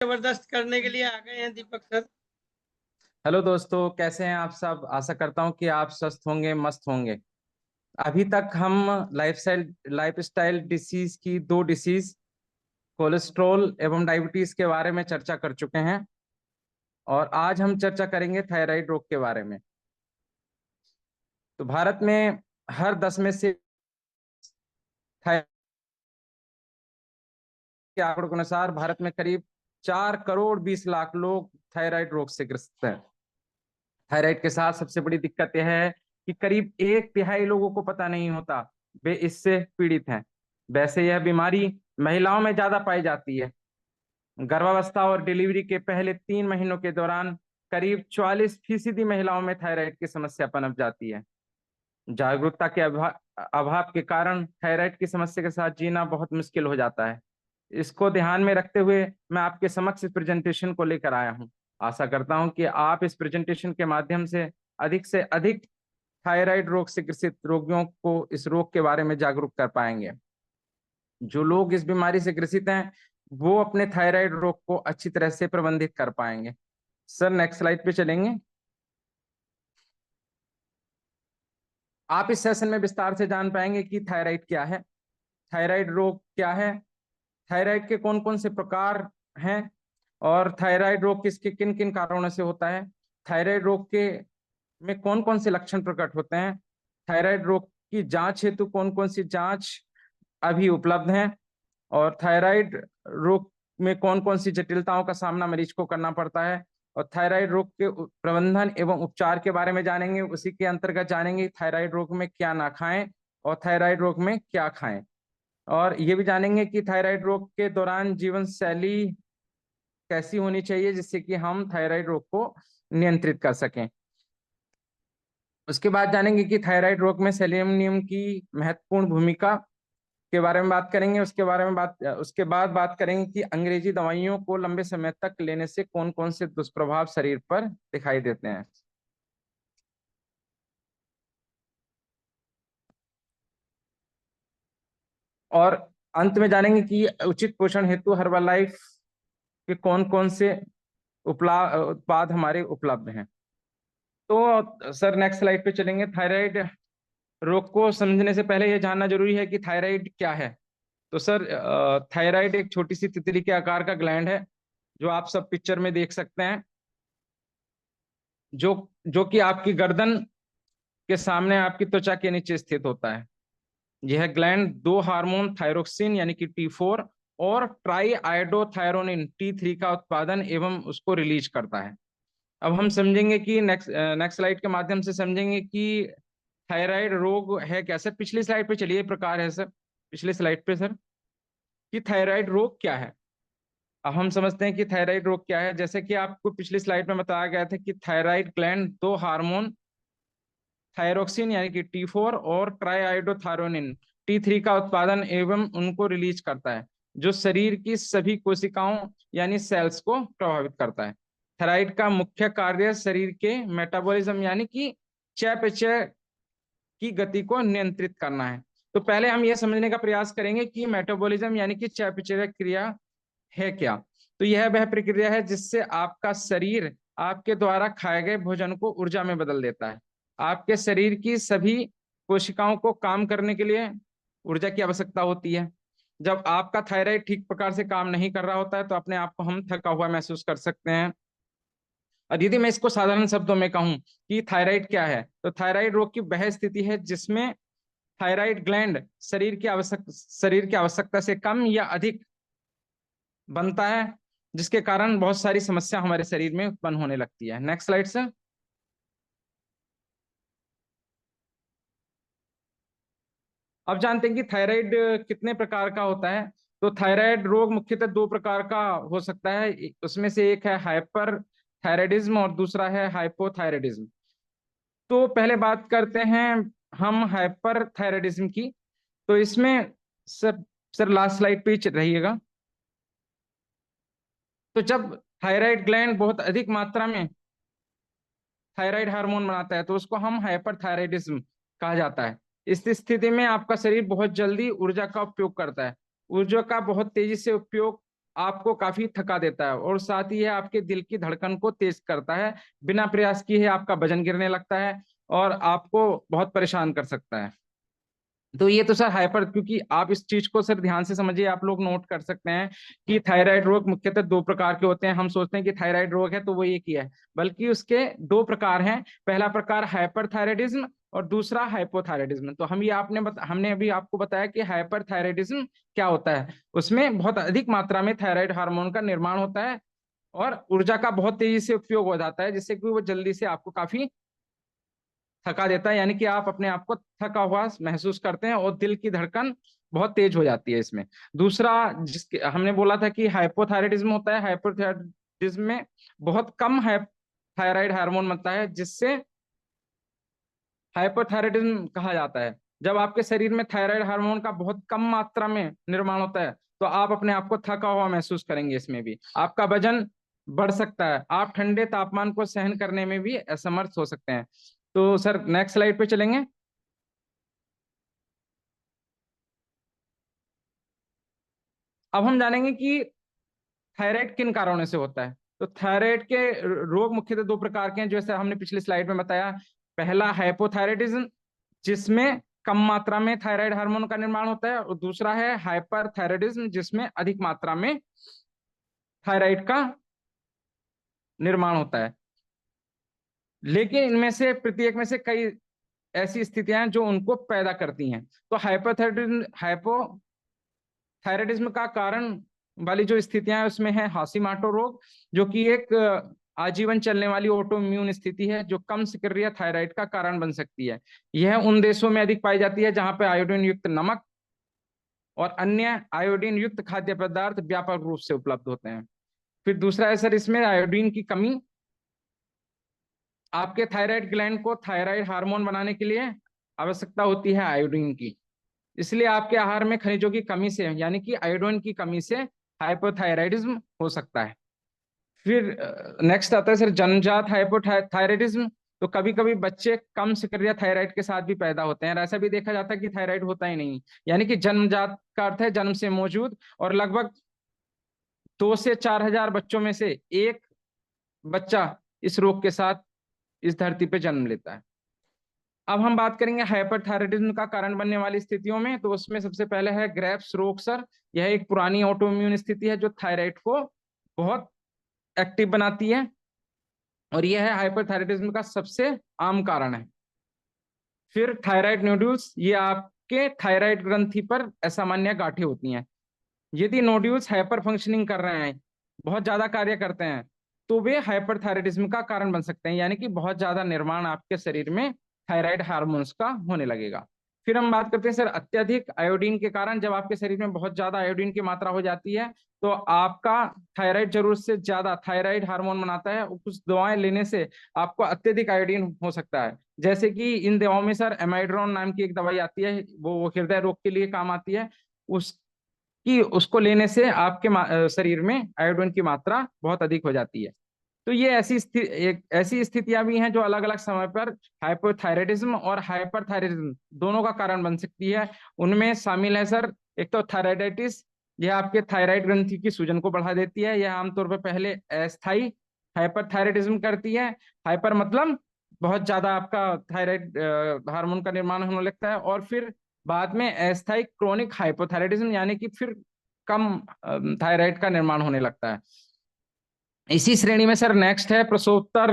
जबरदस्त करने के लिए आ गए हैं दीपक सर। हेलो दोस्तों, कैसे हैं आप सब। आशा करता हूं कि आप स्वस्थ होंगे, मस्त होंगे। अभी तक हम लाइफस्टाइल डिसीज की दो डिसीज, कोलेस्ट्रॉल एवं डायबिटीज के बारे में चर्चा कर चुके हैं। और आज हम चर्चा करेंगे थायराइड रोग के बारे में। तो भारत में हर 10 में से थायराइड के आंकड़ों के अनुसार भारत में करीब 4 करोड़ 20 लाख लोग थायराइड रोग से ग्रस्त हैं। थायराइड के साथ सबसे बड़ी दिक्कत यह है कि करीब 1/3 लोगों को पता नहीं होता वे इससे पीड़ित हैं। वैसे यह बीमारी महिलाओं में ज्यादा पाई जाती है। गर्भावस्था और डिलीवरी के पहले 3 महीनों के दौरान करीब 44% महिलाओं में थायराइड की समस्या पनप जाती है। जागरूकता के अभाव के कारण थायराइड की समस्या के साथ जीना बहुत मुश्किल हो जाता है। इसको ध्यान में रखते हुए मैं आपके समक्ष इस प्रेजेंटेशन को लेकर आया हूं। आशा करता हूं कि आप इस प्रेजेंटेशन के माध्यम से अधिक थायराइड रोग से ग्रसित रोगियों को इस रोग के बारे में जागरूक कर पाएंगे। जो लोग इस बीमारी से ग्रसित हैं वो अपने थायराइड रोग को अच्छी तरह से प्रबंधित कर पाएंगे। सर, नेक्स्ट स्लाइड पे चलेंगे। आप इस सेशन में विस्तार से जान पाएंगे कि थायराइड क्या है, थायराइड रोग क्या है, थायराइड के कौन कौन से प्रकार हैं, और थायराइड रोग किसके किन किन कारणों से होता है, थायराइड रोग के में कौन कौन से लक्षण प्रकट होते हैं, थायराइड रोग की जांच हेतु कौन कौन सी जांच अभी उपलब्ध हैं, और थायराइड रोग में कौन कौन सी जटिलताओं का सामना मरीज को करना पड़ता है, और थायराइड रोग के प्रबंधन एवं उपचार के बारे में जानेंगे। उसी के अंतर्गत जानेंगे थायराइड रोग में क्या ना खाएं और थायराइड रोग में क्या खाएं। और ये भी जानेंगे कि थायराइड रोग के दौरान जीवन शैली कैसी होनी चाहिए जिससे कि हम थायराइड रोग को नियंत्रित कर सकें। उसके बाद जानेंगे कि थायराइड रोग में सेलेनियम की महत्वपूर्ण भूमिका के बारे में बात करेंगे। उसके बाद बात करेंगे कि अंग्रेजी दवाइयों को लंबे समय तक लेने से कौन कौन से दुष्प्रभाव शरीर पर दिखाई देते हैं। और अंत में जानेंगे कि उचित पोषण हेतु हर्बलाइफ के कौन कौन से उत्पाद हमारे उपलब्ध हैं। तो सर, नेक्स्ट स्लाइड पे चलेंगे। थायराइड रोग को समझने से पहले यह जानना जरूरी है कि थायराइड क्या है। तो सर, थायराइड एक छोटी सी तितली के आकार का ग्लैंड है जो आप सब पिक्चर में देख सकते हैं, जो जो कि आपकी गर्दन के सामने आपकी त्वचा के नीचे स्थित होता है। यह ग्लैंड दो हार्मोन थायरोक्सिन यानी कि T4 और ट्राई आयोडोथायरोनिन T3 का उत्पादन एवं उसको रिलीज करता है। अब हम समझेंगे कि नेक्स्ट स्लाइड के माध्यम से समझेंगे कि थायराइड रोग है क्या। सर, पिछली स्लाइड पे चलिए। प्रकार है सर, पिछले स्लाइड पे सर, कि थायराइड रोग क्या है। अब हम समझते हैं कि थायराइड रोग क्या है। जैसे कि आपको पिछली स्लाइड में बताया गया था कि थायराइड ग्लैंड दो हार्मोन थायरोक्सिन यानी कि T4 और ट्राईआयोडोथायरोनिन T3 का उत्पादन एवं उनको रिलीज करता है, जो शरीर की सभी कोशिकाओं यानी सेल्स को प्रभावित करता है। थायराइड का मुख्य कार्य शरीर के मेटाबॉलिज्म यानी कि चयापचय की गति को नियंत्रित करना है। तो पहले हम यह समझने का प्रयास करेंगे कि मेटाबॉलिज्म यानी कि चयापचय क्रिया है क्या। तो यह वह प्रक्रिया है जिससे आपका शरीर आपके द्वारा खाए गए भोजन को ऊर्जा में बदल देता है। आपके शरीर की सभी कोशिकाओं को काम करने के लिए ऊर्जा की आवश्यकता होती है। जब आपका थायराइड ठीक प्रकार से काम नहीं कर रहा होता है तो अपने आप को हम थका हुआ महसूस कर सकते हैं। और यदि मैं इसको साधारण शब्दों में कहूं कि थायराइड क्या है, तो थायराइड रोग की वह स्थिति है जिसमें थायराइड ग्लैंड शरीर की आवश्यकता से कम या अधिक बनता है, जिसके कारण बहुत सारी समस्या हमारे शरीर में उत्पन्न होने लगती है। नेक्स्ट स्लाइड से। अब जानते हैं कि थायराइड कितने प्रकार का होता है। तो थायराइड रोग मुख्यतः दो प्रकार का हो सकता है। उसमें से एक है हाइपर थायराइडिज्म और दूसरा है हाइपोथायराइडिज्म। तो पहले बात करते हैं हम हाइपर थायराइडिज्म की। तो इसमें सर सर लास्ट स्लाइड पे ही रहिएगा। तो जब थायराइड ग्लैंड बहुत अधिक मात्रा में थायराइड हार्मोन बनाता है तो उसको हम हाइपरथायराइडिज्म कहा जाता है। इस स्थिति में आपका शरीर बहुत जल्दी ऊर्जा का उपयोग करता है। ऊर्जा का बहुत तेजी से उपयोग आपको काफी थका देता है, और साथ ही यह आपके दिल की धड़कन को तेज करता है। बिना प्रयास किए आपका वजन गिरने लगता है और आपको बहुत परेशान कर सकता है। तो ये तो सर हाइपर, क्योंकि आप इस चीज को सर ध्यान से समझिए, आप लोग नोट कर सकते हैं कि थायराइड रोग मुख्यतः दो प्रकार के होते हैं। हम सोचते हैं कि थायराइड रोग है तो वो एक ही है, बल्कि उसके दो प्रकार हैं। पहला प्रकार हाइपरथायराइडिज्म और दूसरा हाइपोथायराइडिज्म। तो हम ये हमने अभी आपको बताया कि हाइपरथायराइडिज्म क्या होता है। उसमें बहुत अधिक मात्रा में थायराइड हार्मोन का निर्माण होता है और ऊर्जा का बहुत तेजी से उपयोग हो जाता है, जिससे कि वो जल्दी से आपको काफी थका देता है, यानी कि आप अपने आप को थका हुआ महसूस करते हैं और दिल की धड़कन बहुत तेज हो जाती है इसमें। दूसरा, जिसके हमने बोला था कि हाइपोथायराइडिज्म होता है, हाइपोथायराइडिज्म में बहुत कम है थायराइड हार्मोन बनता है, जिससे हाइपोथायराइडिज्म कहा जाता है। जब आपके शरीर में थायराइड हार्मोन का बहुत कम मात्रा में निर्माण होता है तो आप अपने आप को थका हुआ महसूस करेंगे। इसमें भी आपका वजन बढ़ सकता है, आप ठंडे तापमान को सहन करने में भी असमर्थ हो सकते हैं। तो सर नेक्स्ट स्लाइड पे चलेंगे। अब हम जानेंगे कि थायराइड किन कारणों से होता है। तो थायराइड के रोग मुख्यतः दो प्रकार के हैं, जैसे हमने पिछली स्लाइड में बताया। पहला हाइपोथायराइडिज्म, जिसमें कम मात्रा में थायराइड हार्मोन का निर्माण होता है, और दूसरा है हाइपरथायराइडिज्म, जिसमें अधिक मात्रा में थायराइड का निर्माण होता है। लेकिन इनमें से प्रत्येक में से कई ऐसी स्थितियां हैं जो उनको पैदा करती हैं। तो हाइपोथायराइडिज्म का कारण वाली जो स्थितियां हैं उसमें है हाशीमोटो रोग, जो कि एक आजीवन चलने वाली ऑटो इम्यून स्थिति है, जो कम सक्रिय थायराइड का कारण बन सकती है। यह उन देशों में अधिक पाई जाती है जहां पर आयोडीन युक्त नमक और अन्य आयोडीन युक्त खाद्य पदार्थ व्यापक रूप से उपलब्ध होते हैं। फिर दूसरा है सर, इसमें आयोडीन की कमी। आपके थायराइड ग्लैंड को थायराइड हार्मोन बनाने के लिए आवश्यकता होती है आयोडीन की। इसलिए आपके आहार में खनिजों की कमी से, यानी कि आयोडीन की कमी से हाइपोथायराइडिज्म हो सकता है। फिर नेक्स्ट आता है सर जन्मजात हाइपोथायराइडिज्म। तो कभी कभी बच्चे कम सक्रिय थायराइड के साथ भी पैदा होते हैं, और ऐसा भी देखा जाता है कि थायराइड होता ही नहीं। यानी कि जन्मजात का अर्थ है जन्म से मौजूद, और लगभग 2 से 4 हजार बच्चों में से एक बच्चा इस रोग के साथ इस धरती पे जन्म लेता है। अब हम बात करेंगे हाइपरथायराइडिज्म का कारण बनने वाली स्थितियों में। तो उसमें सबसे पहले है ग्रेव्स रोग सर। यह एक पुरानी ऑटोइम्यून स्थिति है जो थायराइड को बहुत एक्टिव बनाती है, और यह है हाइपरथायराइडिज्म का सबसे आम कारण है। फिर थायराइड नोड्यूल्स, ये आपके थायराइड ग्रंथि पर असामान्य गांठें होती हैं। यदि नोड्यूल्स हाइपर फंक्शनिंग कर रहे हैं, बहुत ज्यादा कार्य करते हैं, तो वे हाइपरथायराइडिज्म का कारण बन सकते हैं, यानी कि बहुत ज्यादा निर्माण आपके शरीर में थायराइड हार्मोन्स का होने लगेगा। फिर हम बात करते हैं सर अत्यधिक आयोडीन के कारण। जब आपके शरीर में बहुत ज्यादा आयोडीन की मात्रा हो जाती है तो आपका थायराइड जरूरत से ज्यादा थायराइड हार्मोन बनाता है, कुछ दवाएं लेने से आपको अत्यधिक आयोडीन हो सकता है। जैसे कि इन दवाओं में सर एमाइड्रोन नाम की एक दवाई आती है, वो हृदय रोग के लिए काम आती है। उस कि उसको लेने से आपके शरीर में आयोडीन की मात्रा बहुत अधिक हो जाती है। तो ये एक ऐसी स्थितियां भी हैं जो अलग अलग समय पर हाइपोथायराइडिज्म और हाइपरथायराइडिज्म दोनों का कारण बन सकती है। उनमें शामिल है सर, एक तो थायराइडाइटिस। यह आपके थायराइड ग्रंथि की सूजन को बढ़ा देती है। यह आमतौर पर पहले अस्थायी हाइपरथायराइडिज्म करती है। हाइपर मतलब बहुत ज्यादा आपका थायराइड हार्मोन का निर्माण होने लगता है, और फिर बाद में अस्थायी क्रोनिक हाइपोथायराइडिज्म, यानी कि फिर कम थायराइड का निर्माण होने लगता है। इसी श्रेणी में सर नेक्स्ट है प्रसवोत्तर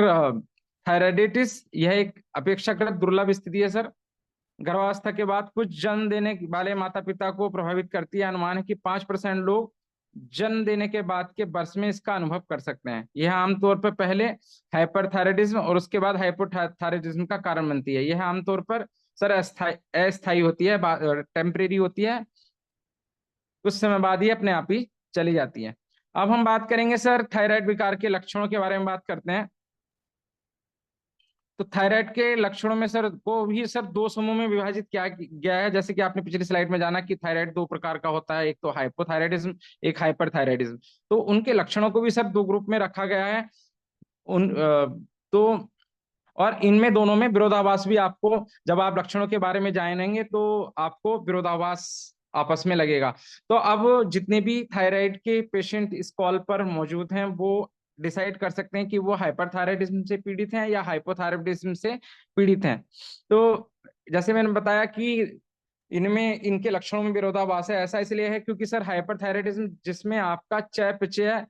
थायराइडिटिस। यह एक अपेक्षाकृत दुर्लभ स्थिति है सर। गर्भावस्था के बाद कुछ जन्म देने वाले माता पिता को प्रभावित करती है। अनुमान है कि 5% लोग जन्म देने के बाद के वर्ष में इसका अनुभव कर सकते हैं। यह आमतौर पर पहले हाइपरथायराइडिज्म और उसके बाद हाइपोथायराइडिज्म का कारण बनती है। यह आमतौर पर सर अस्थायी होती है, टेम्परेरी होती है, कुछ समय बाद ही अपने आप ही चली जाती है। अब हम बात करेंगे सर थायराइड विकार के लक्षणों के बारे में बात करते हैं। तो थायराइड के लक्षणों में सर को भी सर दो समूह में विभाजित किया गया है। जैसे कि आपने पिछली स्लाइड में जाना कि थायराइड दो प्रकार का होता है, एक तो हाइपोथायराइडिज्म, एक हाइपरथायराइडिज्म। तो उनके लक्षणों को भी सर दो ग्रुप में रखा गया है। तो और इनमें दोनों में विरोधाभास भी आपको, जब आप लक्षणों के बारे में जानेंगे तो आपको विरोधाभास आपस में लगेगा। तो अब जितने भी थायराइड के पेशेंट इस कॉल पर मौजूद हैं वो डिसाइड कर सकते हैं कि वो हाइपरथायराइडिज्म से पीड़ित हैं या हाइपोथायराइडिज्म से पीड़ित हैं। तो जैसे मैंने बताया कि इनमें इनके लक्षणों में विरोधाभास है। ऐसा इसलिए है क्योंकि सर हाइपरथायराइडिज्म जिसमें आपका चयापचय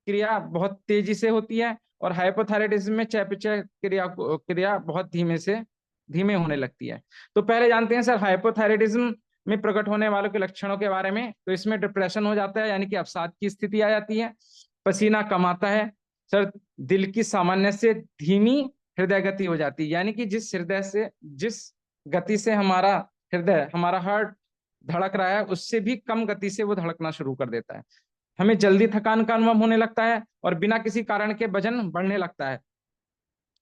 क्रिया बहुत तेजी से होती है, और हाइपोथायराइडिज्म में चयापचय क्रिया बहुत धीमे होने लगती है। तो पहले जानते हैं सर हाइपोथायराइडिज्म में प्रकट होने वालों के लक्षणों के बारे में। तो इसमें डिप्रेशन हो जाता है, यानी कि अवसाद की स्थिति आ जाती है, पसीना कम आता है सर, दिल की सामान्य से धीमी हृदय गति हो जाती है, यानी कि जिस गति से हमारा हार्ट धड़क रहा है उससे भी कम गति से वो धड़कना शुरू कर देता है। हमें जल्दी थकान का अनुभव होने लगता है और बिना किसी कारण के वजन बढ़ने लगता है।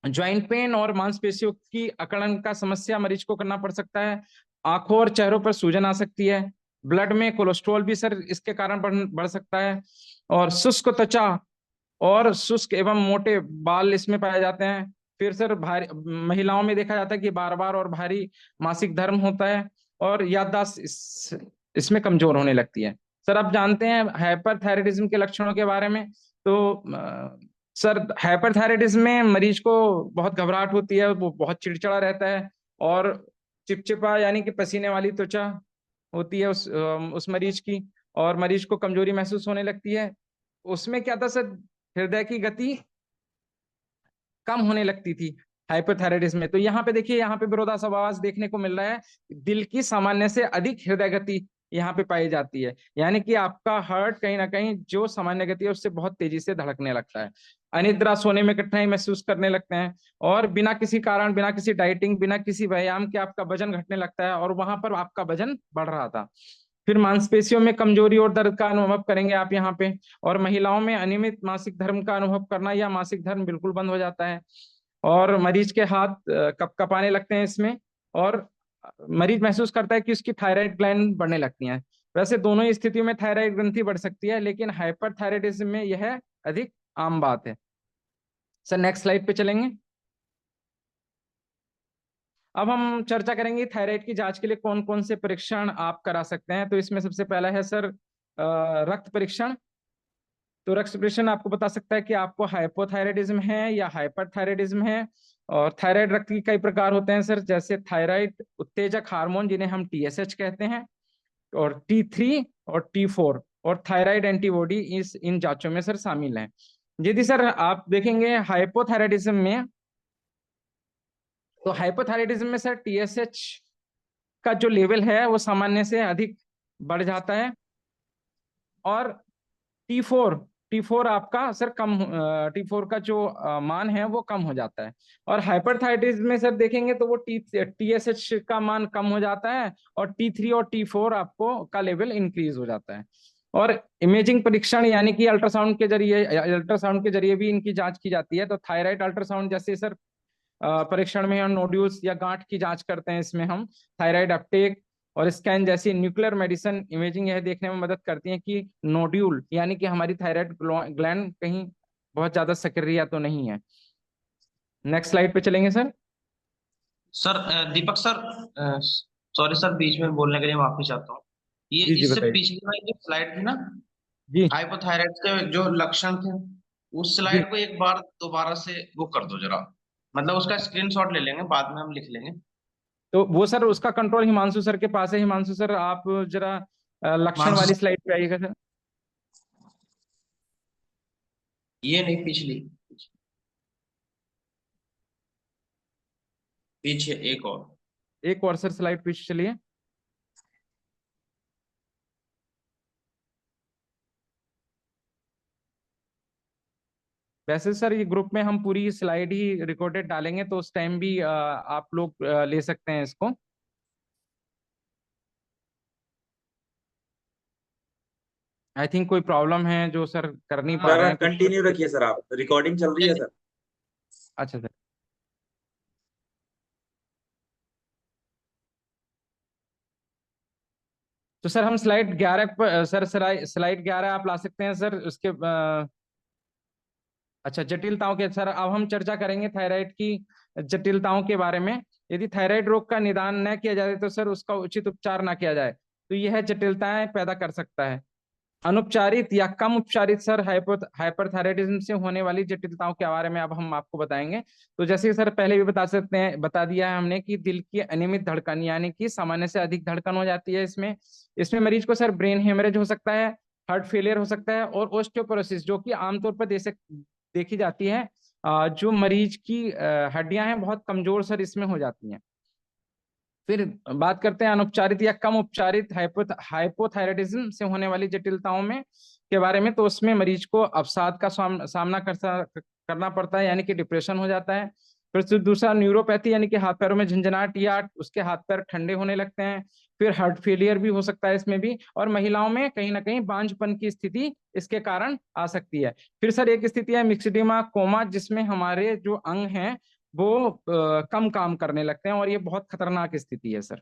ज्वाइंट पेन और मांसपेशियों की अकड़न का समस्या मरीज को करना पड़ सकता है। आंखों और चेहरों पर सूजन आ सकती है। ब्लड में कोलेस्ट्रॉल भी सर इसके कारण बढ़ सकता है। और शुष्क त्वचा और शुष्क एवं मोटे बाल इसमें पाए जाते हैं। फिर सर भारी महिलाओं में देखा जाता है कि बार बार और भारी मासिक धर्म होता है, और याददाश्त इसमें कमजोर होने लगती है। सर आप जानते हैं हाइपरथायराइडिज्म के लक्षणों के बारे में। तो सर हाइपरथायराइडिज्म में मरीज को बहुत घबराहट होती है, वो बहुत चिड़चिड़ा रहता है, और चिपचिपा यानी कि पसीने वाली त्वचा होती है उस मरीज की, और मरीज को कमजोरी महसूस होने लगती है। उसमें क्या था सर, हृदय की गति कम होने लगती थी हाइपोथायराइडिज्म में। तो यहाँ पे देखिए, यहाँ पे विरोधाभास देखने को मिल रहा है। दिल की सामान्य से अधिक हृदय गति यहाँ पे पाई जाती है, यानी कि आपका हार्ट कहीं ना कहीं जो सामान्य गति है उससे बहुत तेजी से धड़कने लगता है। अनिद्रा, सोने में कठिनाई महसूस करने लगते हैं, और बिना किसी कारण, बिना किसी डाइटिंग, बिना किसी व्यायाम के आपका वजन घटने लगता है, और वहां पर आपका वजन बढ़ रहा था। फिर मांसपेशियों में कमजोरी और दर्द का अनुभव करेंगे आप यहाँ पे। और महिलाओं में अनियमित मासिक धर्म का अनुभव करना या मासिक धर्म बिल्कुल बंद हो जाता है, और मरीज के हाथ कपकपाने लगते हैं इसमें, और मरीज महसूस करता है कि उसकी थायराइड ग्लैंड बढ़ने लगती हैं। वैसे दोनों ही स्थितियों में थायराइड ग्रंथि बढ़ सकती है, लेकिन हाइपरथायराइडिज्म में यह अधिक आम बात है। सर नेक्स्ट स्लाइड पे चलेंगे। अब हम चर्चा करेंगे थायराइड की जांच के लिए कौन कौन से परीक्षण आप करा सकते हैं। तो इसमें सबसे पहला है सर रक्त परीक्षण। तो रक्त परीक्षण आपको बता सकता है कि आपको हाइपोथायराइडिज्म है या हाइपरथायराइडिज्म है। और थायराइड रक्त के कई प्रकार होते हैं सर, जैसे थायराइड उत्तेजक हार्मोन जिन्हें हम टीएसएच कहते हैं, और T3 और T4, और थायराइड एंटीबॉडी इस इन जांचों में सर शामिल हैं। यदि सर आप देखेंगे हाइपोथायराइडिज्म में, तो हाइपोथायराइडिज्म में सर टीएसएच का जो लेवल है वो सामान्य से अधिक बढ़ जाता है, और T4 T4 आपका सर कम, T4 का जो मान है वो कम हो जाता है। और हाइपरथायराइडिज्म में सर देखेंगे तो वो टीएसएच का मान कम हो जाता है, और T3 और T4 आपको का लेवल इंक्रीज हो जाता है। और इमेजिंग परीक्षण यानी कि अल्ट्रासाउंड के जरिए भी इनकी जांच की जाती है। तो थायराइड अल्ट्रासाउंड जैसे सर परीक्षण में हम नोड्यूल्स या गांठ की जांच करते हैं, इसमें हम थायराइड अपटेक और स्कैन जैसी न्यूक्लियर मेडिसिन इमेजिंग यह देखने में मदद करती है कि नोड्यूल यानी कि हमारी थायराइड ग्लैंड कहीं बहुत ज्यादा सक्रिय तो नहीं है। नेक्स्ट स्लाइड पे चलेंगे सर। सर दीपक सर, सॉरी सर, बीच में बोलने के लिए माफी चाहता हूँ। ये जी जी इससे बताइए। पिछली वाली जो स्लाइड थी ना, जी हाइपोथायराइड के जो लक्षण थे, उस जी। स्लाइड को एक बार दोबारा से वो कर दो जरा। मतलब उसका स्क्रीनशॉट ले लेंगे, बाद में हम लिख लेंगे। तो वो सर उसका कंट्रोल हिमांशु सर के पास है। हिमांशु सर आप जरा लक्षण मानस, वाली स्लाइड पे आइएगा सर। ये नहीं, पिछली, पीछे एक और। एक और सर स्लाइड पीछे चलिए। वैसे सर ये ग्रुप में हम पूरी स्लाइड ही रिकॉर्डेड डालेंगे, तो उस टाइम भी आप लोग ले सकते हैं इसको। आई थिंक कोई प्रॉब्लम है जो सर कर नहीं पा रहे सर हैं तो। कंटिन्यू रखिए सर, आप रिकॉर्डिंग चल रही है सर। अच्छा सर। तो सर हम स्लाइड 11 पर सर स्लाइड 11 आप ला सकते हैं सर उसके अच्छा, जटिलताओं के सर अब हम चर्चा करेंगे थायराइड की जटिलताओं के बारे में। यदि थायराइड रोग का निदान न किया जाए तो सर उसका उचित उपचार ना किया जाए तो यह जटिलताएं पैदा कर सकता है। अनुपचारित या कम उपचारित सर हाइपरथायराइडिज्म से होने वाली जटिलताओं के बारे में अब हम आपको बताएंगे। तो जैसे सर पहले भी बता दिया है हमने कि दिल की अनियमित धड़कन यानी कि सामान्य से अधिक धड़कन हो जाती है। इसमें मरीज को सर ब्रेन हेमरेज हो सकता है, हार्ट फेलियर हो सकता है और ऑस्टियोपोरोसिस, जो कि आमतौर पर देखी जाती है। जो मरीज की हड्डियां हैं बहुत कमजोर सर इसमें हो जाती हैं। फिर बात करते हैं अनुपचारित या कम उपचारित हाइपोथायराइडिज्म से होने वाली जटिलताओं में के बारे में। तो उसमें मरीज को अवसाद का सामना करना पड़ता है, यानी कि डिप्रेशन हो जाता है। फिर दूसरा न्यूरोपैथी, यानी कि हाथ पैरों में झंझनाहट या उसके हाथ पैर ठंडे होने लगते हैं। फिर हार्ट फेलियर भी हो सकता है इसमें भी, और महिलाओं में कहीं ना कहीं बांझपन की स्थिति इसके कारण आ सकती है। फिर सर एक स्थिति है मिक्सडिमा कोमा, जिसमें हमारे जो अंग हैं वो कम काम करने लगते हैं, और ये बहुत खतरनाक स्थिति है सर।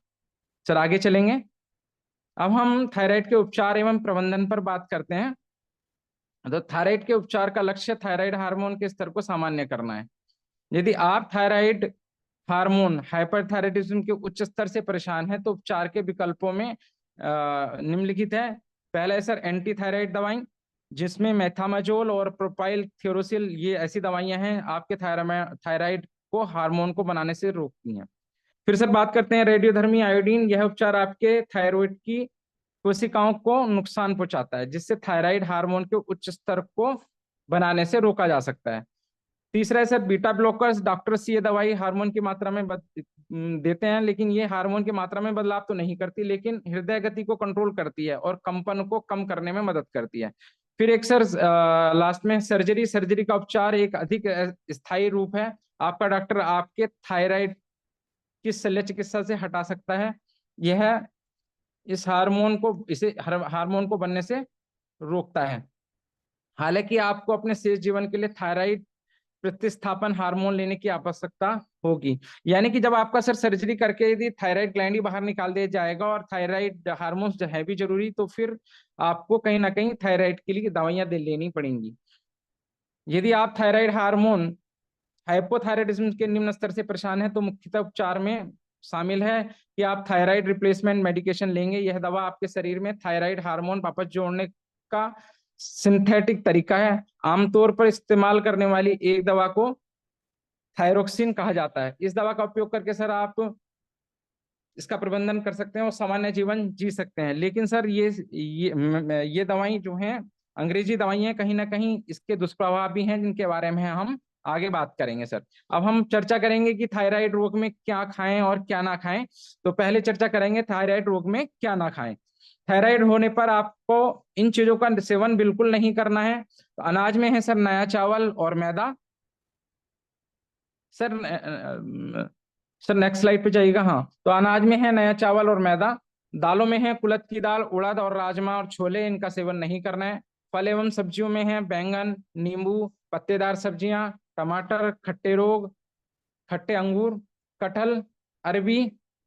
सर आगे चलेंगे। अब हम थायराइड के उपचार एवं प्रबंधन पर बात करते हैं। तो थायराइड के उपचार का लक्ष्य थायराइड हार्मोन के स्तर को सामान्य करना है। यदि आप थायराइड हार्मोन हाइपरथायराइडिज्म के उच्च स्तर से परेशान है तो उपचार के विकल्पों में निम्नलिखित है। पहला है सर एंटी थायराइड दवाई, जिसमें मेथामाजोल और प्रोपाइल थियोरोसिल, ये ऐसी दवाइयां हैं आपके थायराइड को हार्मोन को बनाने से रोकती हैं। फिर सर बात करते हैं रेडियोधर्मी आयोडीन। यह उपचार आपके थायराइड की कोशिकाओं को नुकसान पहुंचाता है, जिससे थायराइड हार्मोन के उच्च स्तर को बनाने से रोका जा सकता है। तीसरा है सर बीटा ब्लॉकर्स। डॉक्टर्स ये दवाई हार्मोन की मात्रा में देते हैं, लेकिन ये हार्मोन की मात्रा में बदलाव तो नहीं करती, लेकिन हृदय गति को कंट्रोल करती है और कंपन को कम करने में मदद करती है। फिर एक सर लास्ट में सर्जरी का उपचार एक अधिक स्थायी रूप है। आपका डॉक्टर आपके थायराइड की शल्य चिकित्सा से हटा सकता है। यह इस हार्मोन को बनने से रोकता है। हालांकि आपको अपने शेष जीवन के लिए थायराइड प्रतिस्थापन हार्मोन लेने की आवश्यकता होगी। यानी कि जब आपका सर सर्जरी करके यदि थायराइड ग्लैंड ही बाहर निकाल दिया जाएगा और थायराइड हार्मोन्स जो है भी जरूरी, तो फिर आपको कहीं ना कहीं थायराइड के लिए दवाइयां लेनी पड़ेंगी। यदि आप थायराइड हार्मोन हाइपोथायराइडिज्म के निम्न स्तर से परेशान है तो मुख्यतः उपचार में शामिल है कि आप थायराइड रिप्लेसमेंट मेडिकेशन लेंगे। यह दवा आपके शरीर में थायराइड हार्मोन वापस जोड़ने का सिंथेटिक तरीका है। आमतौर पर इस्तेमाल करने वाली एक दवा को थायरोक्सिन कहा जाता है। इस दवा का उपयोग करके सर आप इसका प्रबंधन कर सकते हैं और सामान्य जीवन जी सकते हैं। लेकिन सर ये दवाई जो हैं अंग्रेजी दवाई हैं, कहीं ना कहीं इसके दुष्प्रभाव भी हैं, जिनके बारे में हम आगे बात करेंगे सर। अब हम चर्चा करेंगे कि थायराइड रोग में क्या खाएं और क्या ना खाएं। तो पहले चर्चा करेंगे थायराइड रोग में क्या ना खाएं। थायराइड होने पर आपको इन चीजों का सेवन बिल्कुल नहीं करना है। तो अनाज में है सर नया चावल और मैदा। सर सर नेक्स्ट स्लाइड पे जाइएगा। हाँ, तो अनाज में है नया चावल और मैदा। दालों में है कुलथ की दाल, उड़द और राजमा और छोले, इनका सेवन नहीं करना है। फल एवं सब्जियों में है बैंगन, नींबू, पत्तेदार सब्जियां, टमाटर, खट्टे अंगूर, कटहल, अरबी,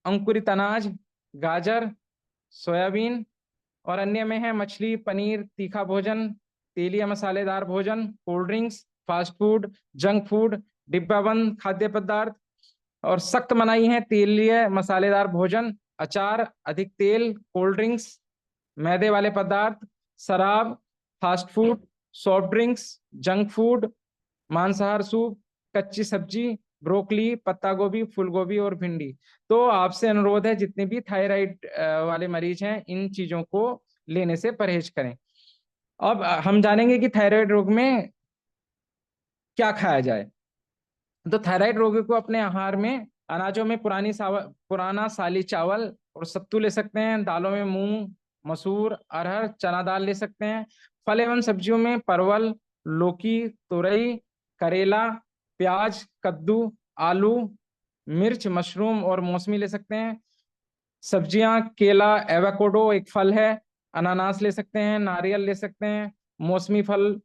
अंकुरित अनाज, गाजर, सोयाबीन, और अन्य में है मछली, पनीर, तीखा भोजन, तेलीय मसालेदार भोजन, cold drinks, fast food, junk food, डिब्बाबंद खाद्य पदार्थ, और सख्त मनाही है तेलीय मसालेदार भोजन, अचार, अधिक तेल, कोल्ड ड्रिंक्स, मैदे वाले पदार्थ, शराब, fast food, soft drinks, junk food, मांसाहार सूप, कच्ची सब्जी, ब्रोकली, पत्ता गोभी, फूल गोभी और भिंडी। तो आपसे अनुरोध है जितने भी थायराइड वाले मरीज हैं इन चीजों को लेने से परहेज करें। अब हम जानेंगे कि थायराइड रोग में क्या खाया जाए। तो थायराइड रोगी को अपने आहार में अनाजों में पुराना साली चावल और सत्तू ले सकते हैं। दालों में मूंग, मसूर, अरहर, चना दाल ले सकते हैं। फल एवं सब्जियों में परवल, लौकी, तुरई, करेला, प्याज, कद्दू, आलू, मिर्च, मशरूम और मौसमी ले सकते हैं। सब्जियां केला, एवोकाडो एक फल है, अनानास ले सकते हैं, नारियल ले सकते हैं, मौसमी फल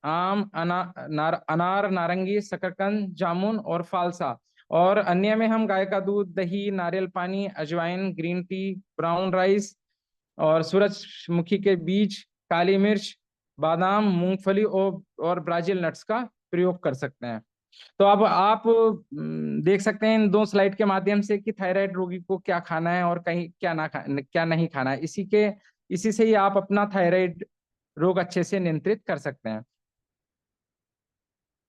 आम, अनार, नारंगी, शकरकंद, जामुन और फालसा। और अन्य में हम गाय का दूध, दही, नारियल पानी, अजवाइन, ग्रीन टी, ब्राउन राइस और सूरजमुखी के बीज, काली मिर्च, बादाम, मूंगफली और ब्राजील नट्स का प्रयोग कर सकते हैं। तो अब आप देख सकते हैं इन दो स्लाइड के माध्यम से कि थायराइड रोगी को क्या खाना है और कहीं क्या नहीं खाना है। इसी से ही आप अपना थायराइड रोग अच्छे से नियंत्रित कर सकते हैं।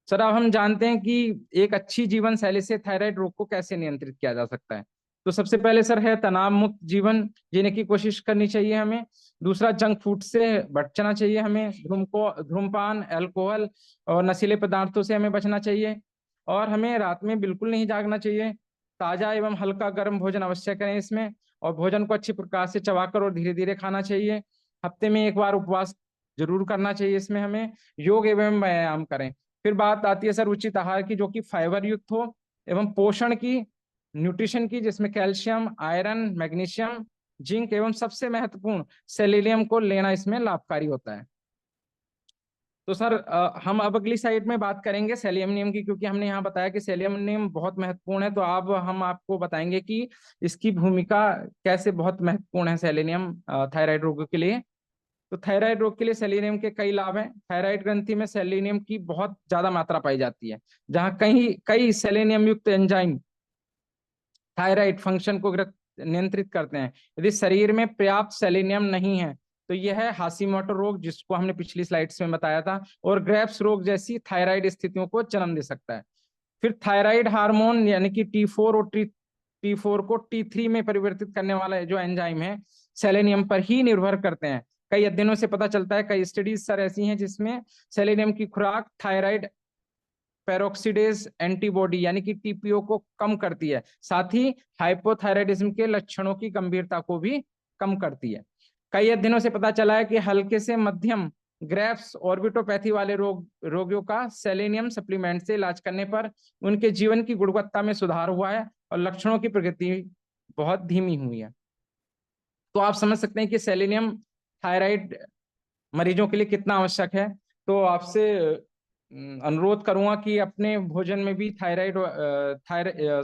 सर अब हम जानते हैं कि एक अच्छी जीवन शैली से थायराइड रोग को कैसे नियंत्रित किया जा सकता है। तो सबसे पहले सर है तनाव मुक्त जीवन जीने की कोशिश करनी चाहिए हमें। दूसरा, जंक फूड से बचना चाहिए हमें। धूम्रपान, अल्कोहल और नशीले पदार्थों से हमें बचना चाहिए। और हमें रात में बिल्कुल नहीं जागना चाहिए। ताजा एवं हल्का गर्म भोजन अवश्य करें इसमें। और भोजन को अच्छी प्रकार से चबाकर और धीरे धीरे खाना चाहिए। हफ्ते में एक बार उपवास जरूर करना चाहिए इसमें हमें। योग एवं व्यायाम करें। फिर बात आती है सर उचित आहार की, जो कि फाइबर युक्त हो एवं पोषण की, न्यूट्रिशन की, जिसमें कैल्शियम, आयरन, मैग्नीशियम, जिंक एवं सबसे महत्वपूर्ण सेलेनियम को लेना इसमें लाभकारी होता है। तो सर हम अब अगली साइड में बात करेंगे सेलेनियम की, क्योंकि हमने यहाँ बताया कि सेलेनियम बहुत महत्वपूर्ण है। तो अब हम आपको बताएंगे कि इसकी भूमिका कैसे बहुत महत्वपूर्ण है सेलेनियम थायराइड रोग के लिए। तो थायराइड रोग के लिए सेलेनियम के कई लाभ हैं। थायराइड ग्रंथि में सेलेनियम की बहुत ज्यादा मात्रा पाई जाती है, जहां कई कई सेलेनियम युक्त एंजाइम थायराइड फंक्शन को नियंत्रित करते हैं। यदि शरीर में पर्याप्त सेलेनियम नहीं है तो यह है हाशिमोटो रोग, जिसको हमने पिछली स्लाइड्स में बताया था, और ग्रेव्स रोग जैसी थायराइड स्थितियों को जन्म दे सकता है। फिर थायराइड हार्मोन यानी कि T4 और T4 को T3 में परिवर्तित करने वाला जो एंजाइम है सेलेनियम पर ही निर्भर करते हैं। कई अध्ययनों से पता चलता है, कई स्टडीज सर ऐसी हैं जिसमें सेलेनियम की खुराक थायराइड पेरोक्सीडेज एंटीबॉडी यानी कि TPO को कम करती है, साथ ही हाइपोथायराइडिज्म के लक्षणों की गंभीरता को भी कम करती है। कई अध्ययनों से पता चला है कि हल्के से मध्यम ग्रेव्स ऑर्बिटोपैथी वाले रोगियों का सेलेनियम सप्लीमेंट से इलाज करने पर उनके जीवन की गुणवत्ता में सुधार हुआ है और लक्षणों की प्रगति बहुत धीमी हुई है। तो आप समझ सकते हैं कि सेलेनियम थायराइड मरीजों के लिए कितना आवश्यक है। तो आपसे अनुरोध करूंगा कि अपने भोजन में भी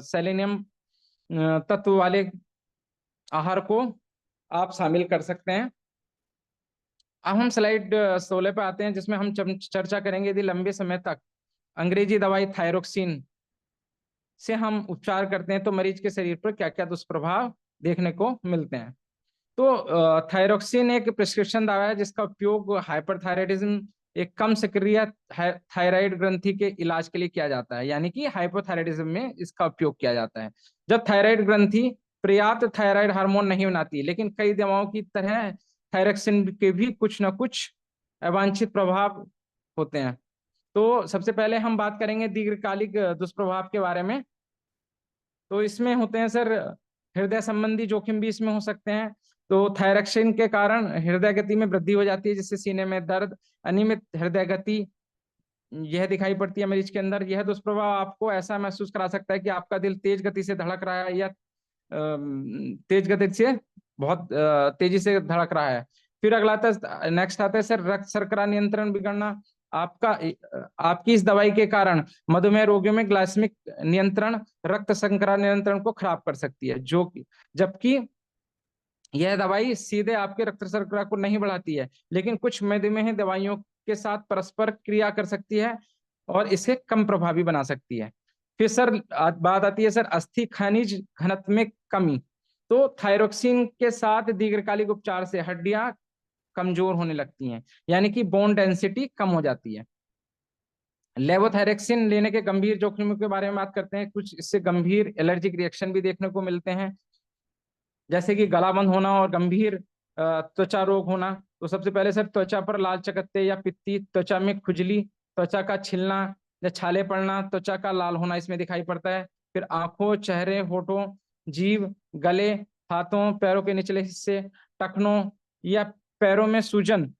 सेलेनियम तत्व वाले आहार को आप शामिल कर सकते हैं। अब हम स्लाइड 16 पे आते हैं, जिसमें हम चर्चा करेंगे यदि लंबे समय तक अंग्रेजी दवाई थायरोक्सिन से हम उपचार करते हैं तो मरीज के शरीर पर क्या क्या दुष्प्रभाव देखने को मिलते हैं। तो थायरोक्सिन एक प्रिस्क्रिप्शन दवा है जिसका उपयोग हाइपरथायराइडिज्म, एक कम सक्रिय थायराइड ग्रंथि के इलाज के लिए किया जाता है, यानी कि हाइपोथायराइडिज्म में इसका उपयोग किया जाता है। जब थायराइड ग्रंथि पर्याप्त थायराइड हार्मोन नहीं बनाती, लेकिन कई दवाओं की तरह थायरोक्सिन के भी कुछ ना कुछ अवांछित प्रभाव होते हैं। तो सबसे पहले हम बात करेंगे दीर्घकालिक दुष्प्रभाव के बारे में। तो इसमें होते हैं सर हृदय संबंधी जोखिम भी इसमें हो सकते हैं। तो थायरोक्सिन के कारण हृदय गति में वृद्धि हो जाती है, जिससे सीने में दर्द, अनियमित हृदय गति यह दिखाई पड़ती है मरीज के अंदर। यह दुष्प्रभाव आपको ऐसा महसूस करा सकता है कि आपका दिल तेज गति से धड़क रहा है या तेज गति से बहुत तेजी से धड़क रहा है। फिर अगला नेक्स्ट आता है सर रक्त शर्करा नियंत्रण बिगड़ना। आपकी इस दवाई के कारण मधुमेह रोगियों में ग्लाइसेमिक नियंत्रण, रक्त शर्करा नियंत्रण को खराब कर सकती है, जो जबकि यह दवाई सीधे आपके रक्त शर्करा को नहीं बढ़ाती है, लेकिन कुछ मधुमेह दवाइयों के साथ परस्पर क्रिया कर सकती है और इसे कम प्रभावी बना सकती है। फिर सर बात आती है सर अस्थि खनिज घनत्व में कमी। तो थायरोक्सिन के साथ दीर्घकालिक उपचार से हड्डियां कमजोर होने लगती हैं, यानी कि बोन डेंसिटी कम हो जाती है। लेवोथायरोक्सिन लेने के गंभीर जोखिमों के बारे में बात करते हैं। कुछ इससे गंभीर एलर्जिक रिएक्शन भी देखने को मिलते हैं, जैसे कि गला बंद होना और गंभीर त्वचा रोग होना। तो सबसे पहले सर त्वचा पर लाल चकत्ते या पित्ती, त्वचा में खुजली, त्वचा का छिलना या छाले पड़ना, त्वचा का लाल होना इसमें दिखाई पड़ता है। फिर आंखों, चेहरे, होठों, जीभ, गले, हाथों, पैरों के निचले हिस्से, टखनों या पैरों में सूजन,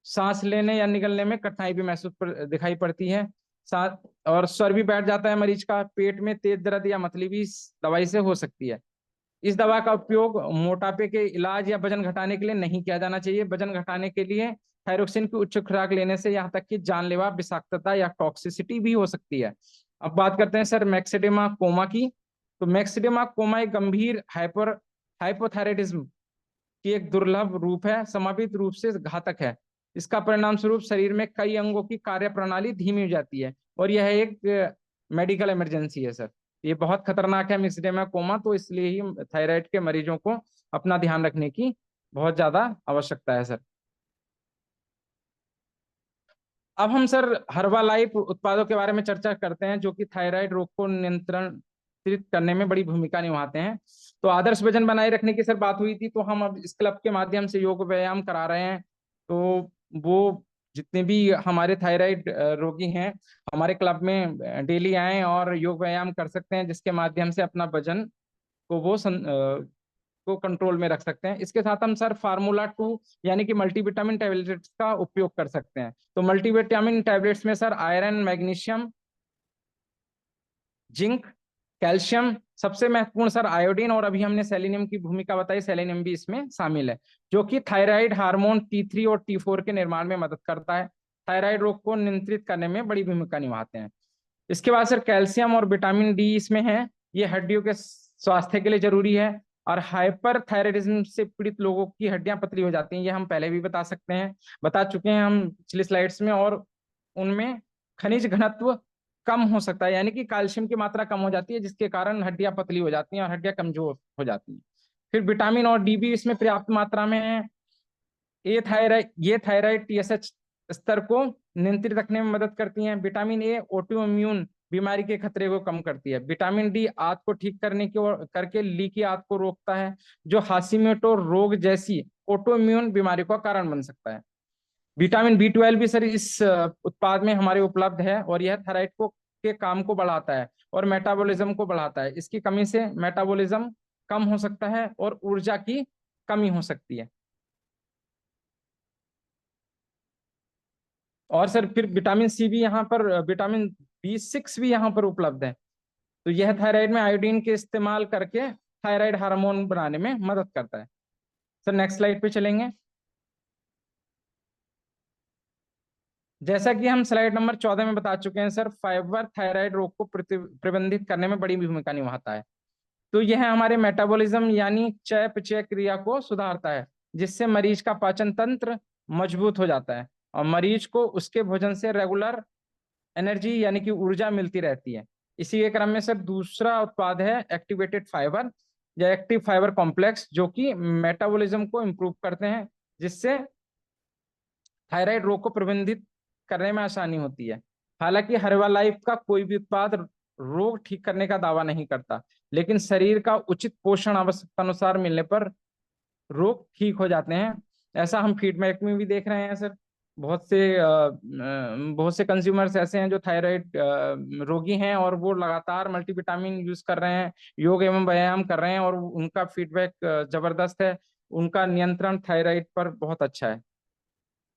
सांस लेने या निगलने में कठिनाई भी दिखाई पड़ती है। साथ और स्वर भी बैठ जाता है मरीज का। पेट में तेज दर्द या मतली भी इस दवाई से हो सकती है। इस दवा का उपयोग मोटापे के इलाज या वजन घटाने के लिए नहीं किया जाना चाहिए। वजन घटाने के लिए थायरोक्सिन की उच्च खुराक लेने से यहाँ तक कि जानलेवा विषाक्तता या टॉक्सिसिटी भी हो सकती है। अब बात करते हैं सर मैक्सिडेमा कोमा की। तो मैक्सिडेमा कोमा एक गंभीर हाइपोथायराइडिज्म की एक दुर्लभ रूप है, संभावित रूप से घातक है। इसका परिणाम स्वरूप शरीर में कई अंगों की कार्यप्रणाली धीमी हो जाती है और यह एक मेडिकल इमरजेंसी है सर। ये बहुत खतरनाक है मिक्स्डेमा कोमा, तो इसलिए ही थायराइड के मरीजों को अपना ध्यान रखने की बहुत ज्यादा आवश्यकता है सर। अब हम सर हर्बालाइफ उत्पादों के बारे में चर्चा करते हैं, जो कि थायराइड रोग को नियंत्रित करने में बड़ी भूमिका निभाते हैं। तो आदर्श वजन बनाए रखने की सर बात हुई थी, तो हम अब इस क्लब के माध्यम से योग व्यायाम करा रहे हैं। तो वो जितने भी हमारे थायराइड रोगी हैं, हमारे क्लब में डेली आएं और योग व्यायाम कर सकते हैं, जिसके माध्यम से अपना वजन को को कंट्रोल में रख सकते हैं। इसके साथ हम सर फार्मूला 2 यानी कि मल्टीविटामिन टैबलेट्स का उपयोग कर सकते हैं। तो मल्टीविटामिन टैबलेट्स में sir iron, magnesium, zinc, calcium, सबसे महत्वपूर्ण सर आयोडीन, और अभी हमने सेलेनियम की भूमिका बताई, सेलेनियम भी इसमें शामिल है, जो कि थायराइड हार्मोन T3 और T4 के निर्माण में मदद करता है। थायराइड रोग को नियंत्रित करने में बड़ी भूमिका निभाते हैं। इसके बाद सर कैल्शियम और विटामिन डी इसमें है, ये हड्डियों के स्वास्थ्य के लिए जरूरी है। और हाइपर थायराइडिज्म से पीड़ित लोगों की हड्डियां पतली हो जाती हैं, ये हम पहले भी बता चुके हैं हम पिछली स्लाइड्स में। और उनमें खनिज घनत्व कम हो सकता है, यानी कि कैल्शियम की मात्रा कम हो जाती है, जिसके कारण हड्डियां पतली हो जाती हैं और हड्डियां कमजोर हो जाती हैं। फिर विटामिन और डी भी इसमें पर्याप्त मात्रा में है। ये थायराइड TSH स्तर को नियंत्रित रखने में मदद करती हैं। विटामिन ए ऑटो इम्यून बीमारी के खतरे को कम करती है। विटामिन डी आंत को ठीक करने की और करके लीकी आंत को रोकता है, जो हाशिमोटो रोग जैसी ऑटो इम्यून बीमारी का कारण बन सकता है। विटामिन B12 भी सर इस उत्पाद में हमारे उपलब्ध है, और यह थायराइड को के काम को बढ़ाता है और मेटाबॉलिज्म को बढ़ाता है। इसकी कमी से मेटाबॉलिज्म कम हो सकता है और ऊर्जा की कमी हो सकती है। और सर फिर विटामिन सी भी यहाँ पर, विटामिन B6 भी यहाँ पर उपलब्ध है। तो यह थायराइड में आयोडीन के इस्तेमाल करके थायराइड हार्मोन बनाने में मदद करता है। सर नेक्स्ट स्लाइड पे चलेंगे। जैसा कि हम स्लाइड नंबर 14 में बता चुके हैं सर, फाइबर थायराइड रोग को प्रबंधित करने में बड़ी भूमिका निभाता है। तो यह हमारे मेटाबॉलिज्म यानी चयापचय क्रिया को सुधारता है, जिससे मरीज का पाचन तंत्र मजबूत हो जाता है और मरीज को उसके भोजन से रेगुलर एनर्जी यानी कि ऊर्जा मिलती रहती है। इसी के क्रम में सर दूसरा उत्पाद है एक्टिवेटेड फाइबर या एक्टिव फाइबर कॉम्प्लेक्स, जो कि मेटाबॉलिज्म को इम्प्रूव करते हैं, जिससे थायराइड रोग को प्रबंधित करने में आसानी होती है। हालांकि हर्बालाइफ का कोई भी उत्पाद रोग ठीक करने का दावा नहीं करता, लेकिन शरीर का उचित पोषण आवश्यकता अनुसार मिलने पर रोग ठीक हो जाते हैं। ऐसा हम फीडबैक में भी देख रहे हैं सर। बहुत से कंज्यूमर्स ऐसे हैं जो थायराइड रोगी हैं और वो लगातार मल्टीविटामिन यूज कर रहे हैं, योग एवं व्यायाम कर रहे हैं, और उनका फीडबैक जबरदस्त है। उनका नियंत्रण थायराइड पर बहुत अच्छा है।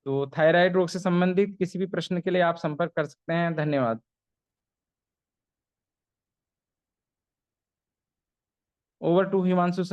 तो थायराइड रोग से संबंधित किसी भी प्रश्न के लिए आप संपर्क कर सकते हैं। धन्यवाद। Over to Himanshu sir.